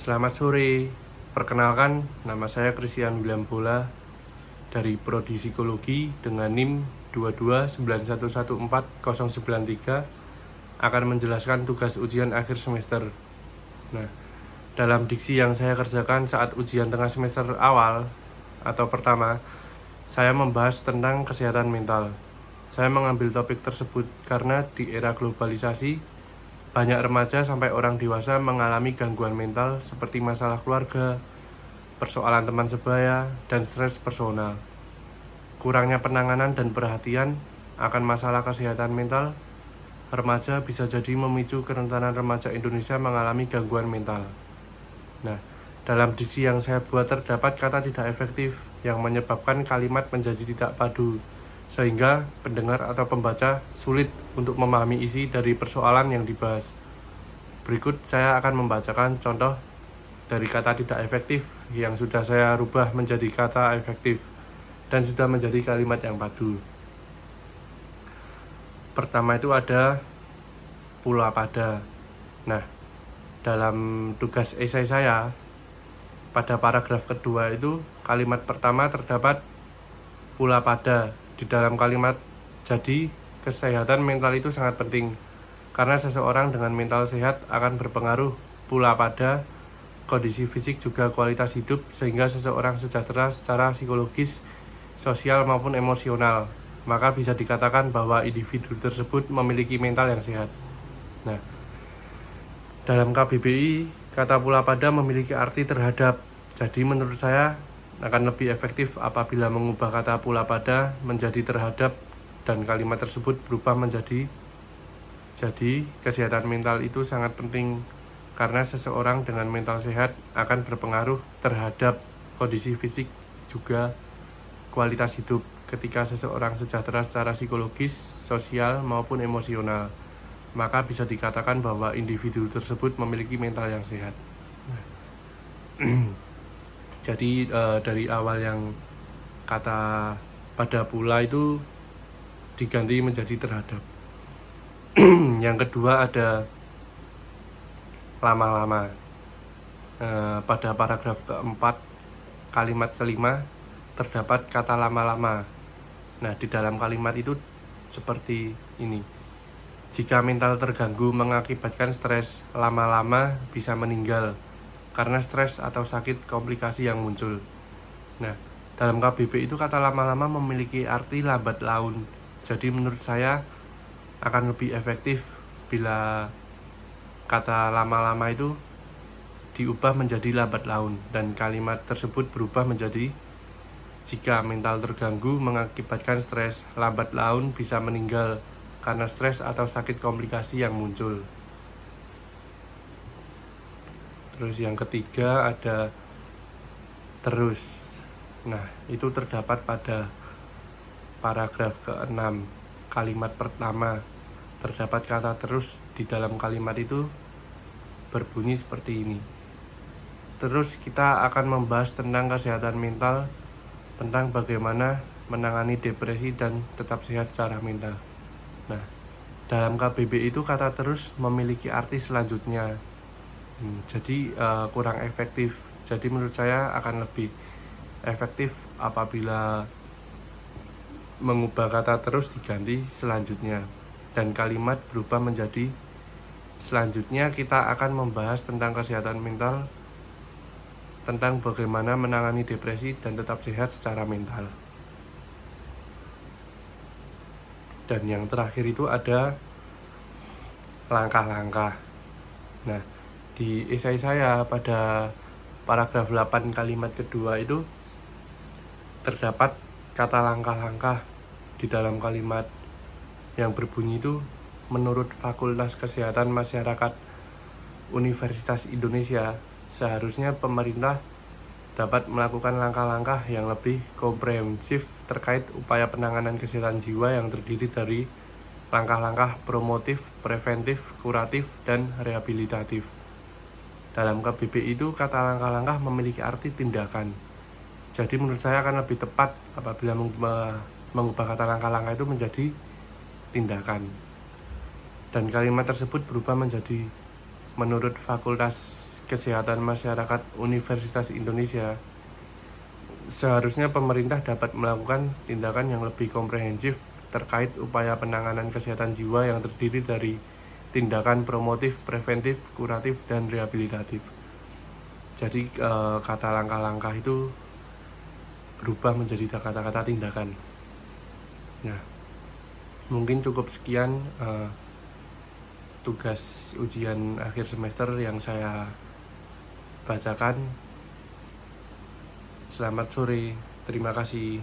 Selamat sore, perkenalkan nama saya Christian William Bola dari Prodi Psikologi dengan NIM 2291140093 akan menjelaskan tugas ujian akhir semester. Nah, dalam diksi yang saya kerjakan saat ujian tengah semester awal atau pertama, saya membahas tentang kesehatan mental. Saya mengambil topik tersebut karena di era globalisasi, banyak remaja sampai orang dewasa mengalami gangguan mental seperti masalah keluarga, persoalan teman sebaya, dan stres personal. Kurangnya penanganan dan perhatian akan masalah kesehatan mental remaja bisa jadi memicu kerentanan remaja Indonesia mengalami gangguan mental. Nah, dalam diksi yang saya buat terdapat kata tidak efektif yang menyebabkan kalimat menjadi tidak padu, sehingga pendengar atau pembaca sulit untuk memahami isi dari persoalan yang dibahas. Berikut saya akan membacakan contoh dari kata tidak efektif yang sudah saya rubah menjadi kata efektif dan sudah menjadi kalimat yang padu. Pertama itu ada pula pada. Nah, dalam tugas esai saya pada paragraf kedua itu kalimat pertama terdapat pula pada di dalam kalimat. Jadi kesehatan mental itu sangat penting karena seseorang dengan mental sehat akan berpengaruh pula pada kondisi fisik juga kualitas hidup, sehingga seseorang sejahtera secara psikologis, sosial maupun emosional. Maka bisa dikatakan bahwa individu tersebut memiliki mental yang sehat. Nah, dalam KBBI kata pula pada memiliki arti terhadap. Jadi menurut saya akan lebih efektif apabila mengubah kata pula pada menjadi terhadap dan kalimat tersebut berubah menjadi jadi kesehatan mental itu sangat penting karena seseorang dengan mental sehat akan berpengaruh terhadap kondisi fisik juga kualitas hidup ketika seseorang sejahtera secara psikologis, sosial maupun emosional. Maka bisa dikatakan bahwa individu tersebut memiliki mental yang sehat. Jadi dari awal yang kata pada pula itu diganti menjadi terhadap. Yang kedua ada lama-lama. Pada paragraf keempat kalimat kelima terdapat kata lama-lama. Nah, di dalam kalimat itu seperti ini. Jika mental terganggu mengakibatkan stres, lama-lama bisa meninggal karena stres atau sakit komplikasi yang muncul. Nah, dalam KBB itu kata lama-lama memiliki arti lambat laun. Jadi menurut saya akan lebih efektif bila kata lama-lama itu diubah menjadi lambat laun dan kalimat tersebut berubah menjadi jika mental terganggu mengakibatkan stres, lambat laun bisa meninggal karena stres atau sakit komplikasi yang muncul. Terus yang ketiga ada terus. Nah, itu terdapat pada paragraf ke-6 kalimat pertama. Terdapat kata terus di dalam kalimat itu berbunyi seperti ini. Terus kita akan membahas tentang kesehatan mental, tentang bagaimana menangani depresi dan tetap sehat secara mental. Nah, dalam KBB itu kata terus memiliki arti selanjutnya. Jadi kurang efektif. Jadi menurut saya akan lebih efektif apabila mengubah kata terus diganti selanjutnya dan kalimat berubah menjadi selanjutnya kita akan membahas tentang kesehatan mental, tentang bagaimana menangani depresi dan tetap sehat secara mental. Dan yang terakhir itu ada langkah-langkah. Nah, di esai saya pada paragraf 8 kalimat kedua itu terdapat kata langkah-langkah di dalam kalimat yang berbunyi itu menurut Fakultas Kesehatan Masyarakat Universitas Indonesia seharusnya pemerintah dapat melakukan langkah-langkah yang lebih komprehensif terkait upaya penanganan kesehatan jiwa yang terdiri dari langkah-langkah promotif, preventif, kuratif, dan rehabilitatif. Dalam KBB itu kata langkah-langkah memiliki arti tindakan. Jadi menurut saya akan lebih tepat apabila mengubah kata langkah-langkah itu menjadi tindakan. Dan kalimat tersebut berubah menjadi menurut Fakultas Kesehatan Masyarakat Universitas Indonesia, seharusnya pemerintah dapat melakukan tindakan yang lebih komprehensif terkait upaya penanganan kesehatan jiwa yang terdiri dari tindakan promotif, preventif, kuratif, dan rehabilitatif. Jadi kata langkah-langkah itu berubah menjadi kata-kata tindakan. Nah, mungkin cukup sekian tugas ujian akhir semester yang saya bacakan. Selamat sore, terima kasih.